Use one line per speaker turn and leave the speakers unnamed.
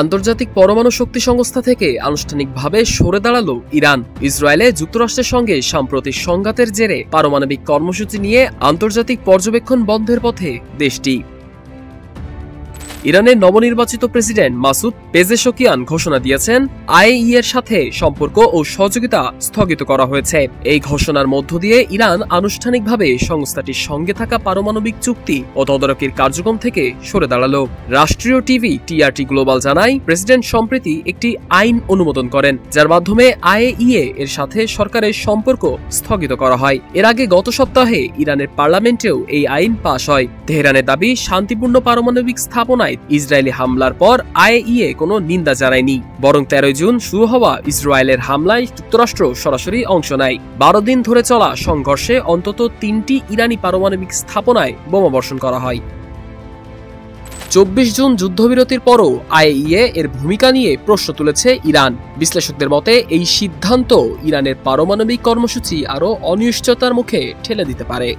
আন্তর্জাতিক পরমাণু শক্তি সংস্থা থেকে আনুষ্ঠানিকভাবে সরে দাঁড়ালো ইরান। ইসরায়েলে যুক্তরাষ্ট্রের সঙ্গে সাম্প্রতিক সংঘাতের জেরে পারমাণবিক কর্মসূচি নিয়ে আন্তর্জাতিক পর্যবেক্ষণ বন্ধের পথে দেশটি। ইরানের নবনির্বাচিত প্রেসিডেন্ট মাসুদ পেজেশকিয়ান ঘোষণা দিয়েছেন, আইএইএ এর সাথে সম্পর্ক ও সহযোগিতা স্থগিত করা হয়েছে। এই ঘোষণার মধ্য দিয়ে ইরান আনুষ্ঠানিকভাবে সংস্থাটির সঙ্গে থাকা পারমাণবিক চুক্তি ও তদারকির কার্যক্রম থেকে সরে দাঁড়ালো। রাষ্ট্রীয় টিভি টিআরটি গ্লোবাল জানায়, প্রেসিডেন্ট সম্প্রতি একটি আইন অনুমোদন করেন, যার মাধ্যমে আইএইএ এর সাথে সরকারের সম্পর্ক স্থগিত করা হয়। এর আগে গত সপ্তাহে ইরানের পার্লামেন্টেও এই আইন পাশ হয়। তেহরানের দাবি, শান্তিপূর্ণ পারমাণবিক স্থাপনায় ইসরায়েলি হামলার পর আইএইএ কোনো নিন্দা জানায়নি, বরং 13 জুন শুরু হওয়া ইসরায়েলের হামলায় যুক্তরাষ্ট্র সরাসরি অংশ নেয়। 12 দিন ধরে চলা সংঘর্ষে অন্তত 3টি ইরানি পারমাণবিক স্থাপনায় বোমাবর্ষণ করা হয়। 24 জুন যুদ্ধবিরতির পরও আইএইএ এর ভূমিকা নিয়ে প্রশ্ন তুলেছে ইরান। বিশ্লেষকদের মতে এই সিদ্ধান্ত ইরানের পারমাণবিক কর্মসূচি আরও অনিশ্চয়তার মুখে ঠেলে দিতে পারে।